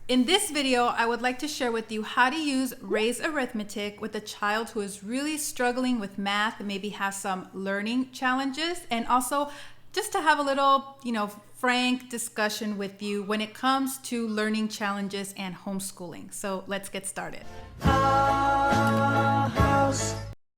In this video, I would like to share with you how to use Raise Arithmetic with a child who is really struggling with math and maybe has some learning challenges, and also just to have a little, frank discussion with you when it comes to learning challenges and homeschooling. So let's get started.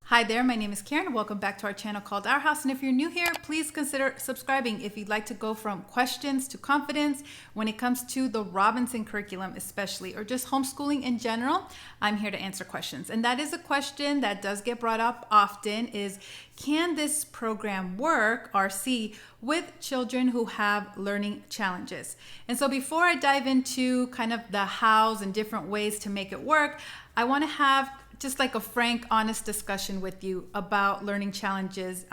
Hi there, my name is Karen. Welcome back to our channel called Our House. And if you're new here, please consider subscribing if you'd like to go from questions to confidence when it comes to the Robinson curriculum especially, or just homeschooling in general. I'm here to answer questions. And that is a question that does get brought up often is, can this program work, RC, with children who have learning challenges? And so before I dive into kind of the hows and different ways to make it work, I want to have just like a frank, honest discussion with you about learning challenges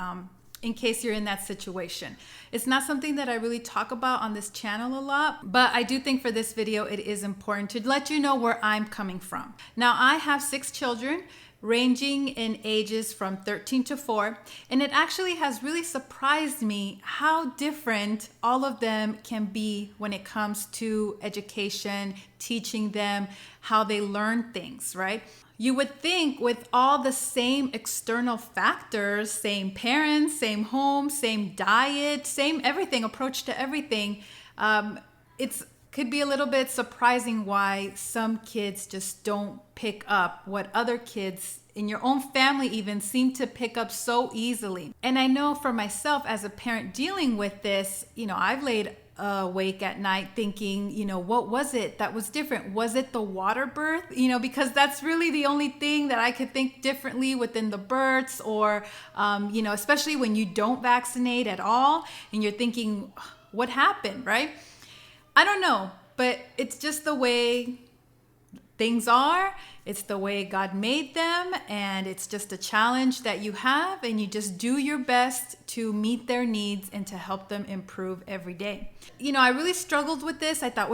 in case you're in that situation. It's not something that I really talk about on this channel a lot, but I do think for this video, it is important to let you know where I'm coming from. Now, I have 6 children ranging in ages from 13 to 4, and it actually has really surprised me how different all of them can be when it comes to education, teaching them how they learn things, right? You would think with all the same external factors, same parents, same home, same diet, same everything, approach to everything, could be a little bit surprising why some kids just don't pick up what other kids in your own family even seem to pick up so easily. And I know for myself as a parent dealing with this, I've laid awake at night thinking, what was it that was different? Was it the water birth? Because that's really the only thing that I could think differently within the births, or, especially when you don't vaccinate at all and you're thinking, what happened, right? I don't know, but it's just the way things are. It's the way God made them, and it's just a challenge that you have, and you just do your best to meet their needs and to help them improve every day. I really struggled with this. I thought,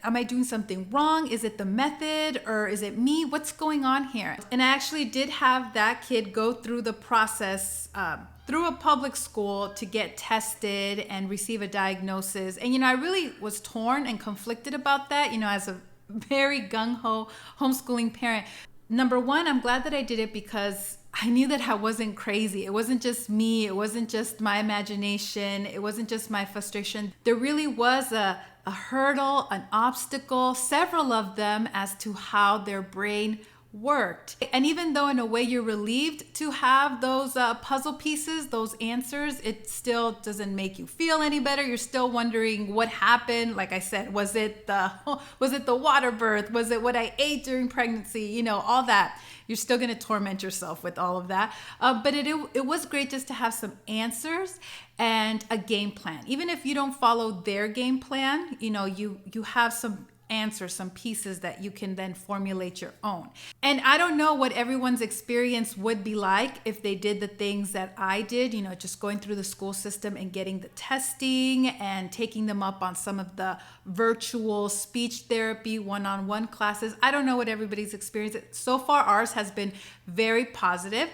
am I doing something wrong? Is it the method, or is it me? What's going on here? And I actually did have that kid go through the process through a public school to get tested and receive a diagnosis. And I really was torn and conflicted about that, as a very gung-ho homeschooling parent. Number one, I'm glad that I did it because I knew that I wasn't crazy. It wasn't just me. It wasn't just my imagination. It wasn't just my frustration. There really was a hurdle, an obstacle, several of them, as to how their brain worked. And even though in a way you're relieved to have those puzzle pieces, those answers, it still doesn't make you feel any better. You're still wondering what happened. Like I said, was it the water birth? Was it what I ate during pregnancy? All that. You're still going to torment yourself with all of that. But it was great just to have some answers and a game plan. Even if you don't follow their game plan, you have some answer, some pieces that you can then formulate your own. And I don't know what everyone's experience would be like if they did the things that I did, just going through the school system and getting the testing and taking them up on some of the virtual speech therapy one-on-one classes. I don't know what everybody's experience is. So far, ours has been very positive.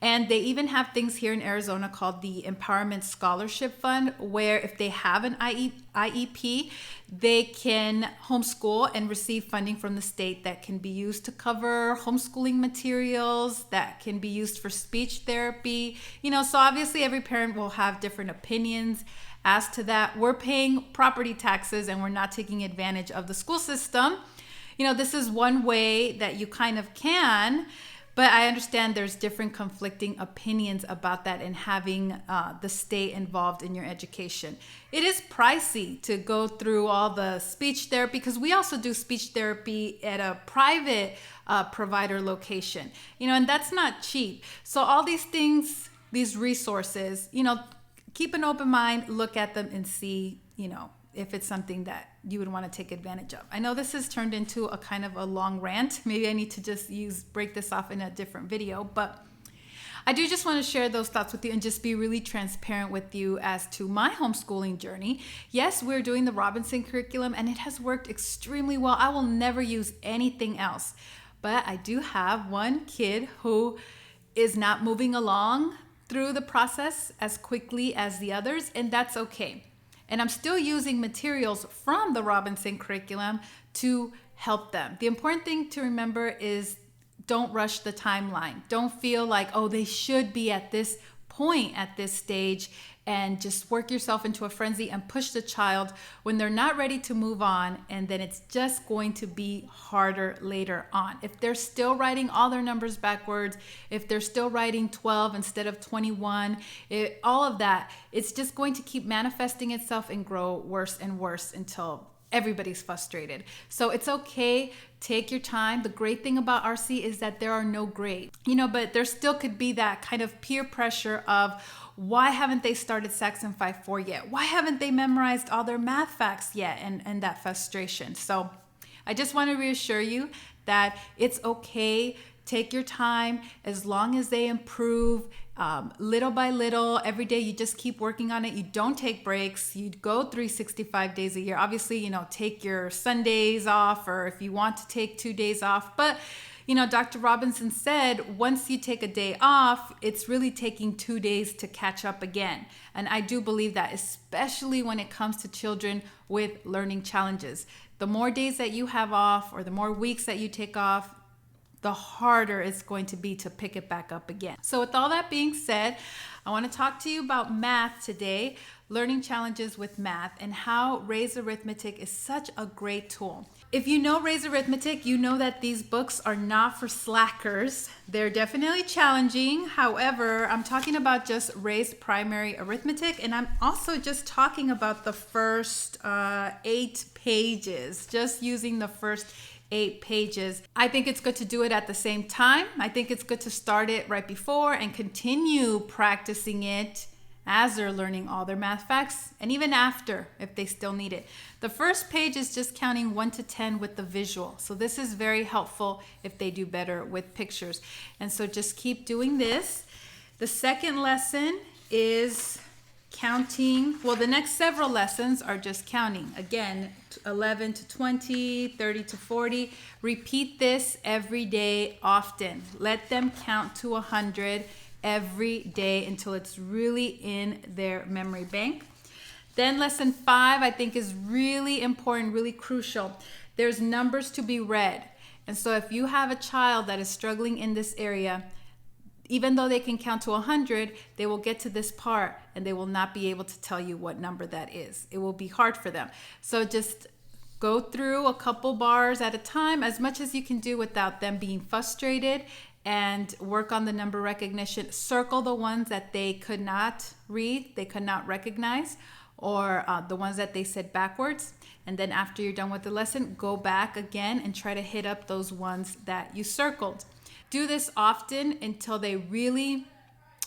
And they even have things here in Arizona called the Empowerment Scholarship Fund, where if they have an IEP, they can homeschool and receive funding from the state that can be used to cover homeschooling materials, that can be used for speech therapy. So obviously every parent will have different opinions as to that. We're paying property taxes and we're not taking advantage of the school system. This is one way that you kind of can. But I understand there's different conflicting opinions about that and having the state involved in your education. It is pricey to go through all the speech therapy, because we also do speech therapy at a private provider location, and that's not cheap. So all these things, these resources, keep an open mind, look at them and see, if it's something that you would want to take advantage of. I know this has turned into a kind of a long rant. Maybe I need to just break this off in a different video, but I do just want to share those thoughts with you and just be really transparent with you as to my homeschooling journey. Yes, we're doing the Robinson curriculum and it has worked extremely well. I will never use anything else, but I do have one kid who is not moving along through the process as quickly as the others, and that's okay. And I'm still using materials from the Robinson curriculum to help them. The important thing to remember is don't rush the timeline. Don't feel like, oh, they should be at this point at this stage, and just work yourself into a frenzy and push the child when they're not ready to move on, and then it's just going to be harder later on. If they're still writing all their numbers backwards, if they're still writing 12 instead of 21, all of that, it's just going to keep manifesting itself and grow worse and worse until everybody's frustrated. So it's okay. Take your time. The great thing about RC is that there are no grades, but there still could be that kind of peer pressure of, why haven't they started Saxon 5-4 yet? Why haven't they memorized all their math facts yet? And that frustration. So I just want to reassure you that it's okay. Take your time. As long as they improve little by little, every day you just keep working on it. You don't take breaks. You go 365 days a year. Obviously, take your Sundays off, or if you want to take 2 days off. But Dr. Robinson said, once you take a day off, it's really taking 2 days to catch up again. And I do believe that, especially when it comes to children with learning challenges. The more days that you have off, or the more weeks that you take off, the harder it's going to be to pick it back up again. So with all that being said, I want to talk to you about math today, learning challenges with math, and how Ray's Arithmetic is such a great tool. If you know Ray's Arithmetic, you know that these books are not for slackers. They're definitely challenging. However, I'm talking about just Ray's Primary Arithmetic, and I'm also just talking about the first 8 pages, just using the first 8 pages. I think it's good to do it at the same time. I think it's good to start it right before and continue practicing it as they're learning all their math facts, and even after if they still need it. The first page is just counting 1 to 10 with the visual. So this is very helpful if they do better with pictures. And so just keep doing this. The second lesson is counting. Well, the next several lessons are just counting. Again, 11 to 20, 30 to 40. Repeat this every day often. Let them count to 100 every day until it's really in their memory bank. Then lesson 5, I think, is really important, really crucial. There's numbers to be read. And so if you have a child that is struggling in this area, even though they can count to 100, they will get to this part and they will not be able to tell you what number that is. It will be hard for them. So just go through a couple bars at a time, as much as you can do without them being frustrated, and work on the number recognition. Circle the ones that they could not read, they could not recognize, or the ones that they said backwards. And then after you're done with the lesson, go back again and try to hit up those ones that you circled. Do this often until they really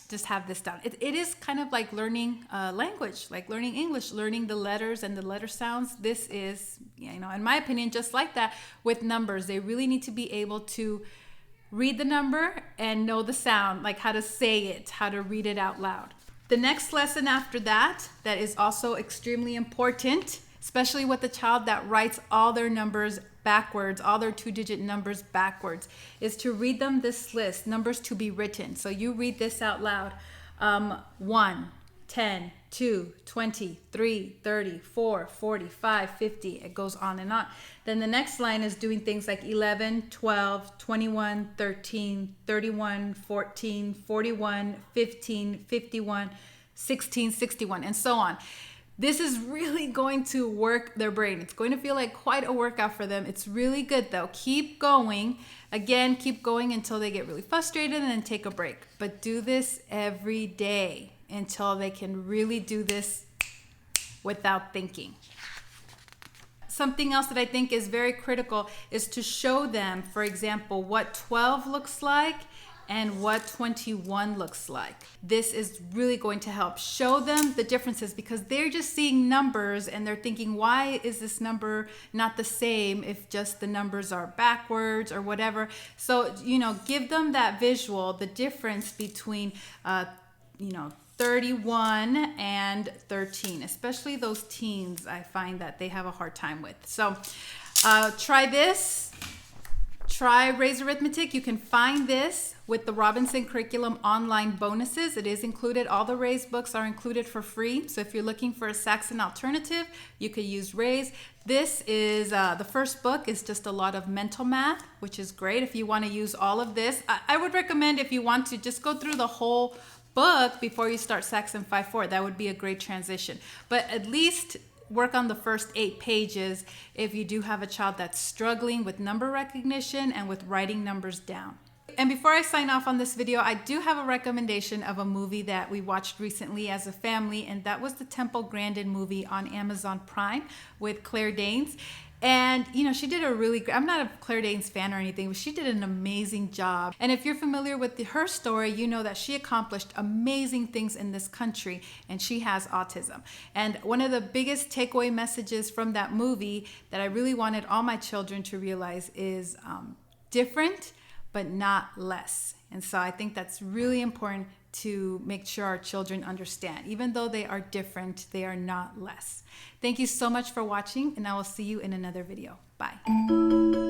just have this down. It is kind of like learning language, like learning English, learning the letters and the letter sounds. This is, in my opinion, just like that with numbers. They really need to be able to read the number and know the sound, like how to say it, how to read it out loud. The next lesson after that is also extremely important, especially with a child that writes all their numbers backwards, all their 2-digit numbers backwards, is to read them this list, numbers to be written. So you read this out loud. 1, 10, 2, 20, 3, 30, 4, 45, 50. It goes on and on. Then the next line is doing things like 11, 12, 21, 13, 31, 14, 41, 15, 51, 16, 61, and so on. This is really going to work their brain. It's going to feel like quite a workout for them. It's really good though. Keep going. Again, keep going until they get really frustrated and then take a break. But do this every day until they can really do this without thinking. Something else that I think is very critical is to show them, for example, what 12 looks like and what 21 looks like. This is really going to help. Show them the differences, because they're just seeing numbers and they're thinking, why is this number not the same if just the numbers are backwards or whatever? So, give them that visual, the difference between, 31 and 13, especially those teens. I find that they have a hard time with. So try this try Raise Arithmetic, you can find this with the Robinson Curriculum online bonuses. It is included. All the Raise books are included for free. So if you're looking for a Saxon alternative, you could use Raise. This is, the first book is just a lot of mental math, which is great. If you want to use all of this, I would recommend, if you want to, just go through the whole book before you start Saxon 5-4. That would be a great transition. But at least work on the first 8 pages if you do have a child that's struggling with number recognition and with writing numbers down. And before I sign off on this video, I do have a recommendation of a movie that we watched recently as a family, and that was the Temple Grandin movie on Amazon Prime with Claire Danes. And, you know, she did a really great, I'm not a Claire Danes fan or anything, but she did an amazing job. And if you're familiar with her story, you know that she accomplished amazing things in this country, and she has autism. And one of the biggest takeaway messages from that movie that I really wanted all my children to realize is different, but not less. And so I think that's really important to make sure our children understand. Even though they are different, they are not less. Thank you so much for watching, and I will see you in another video. Bye.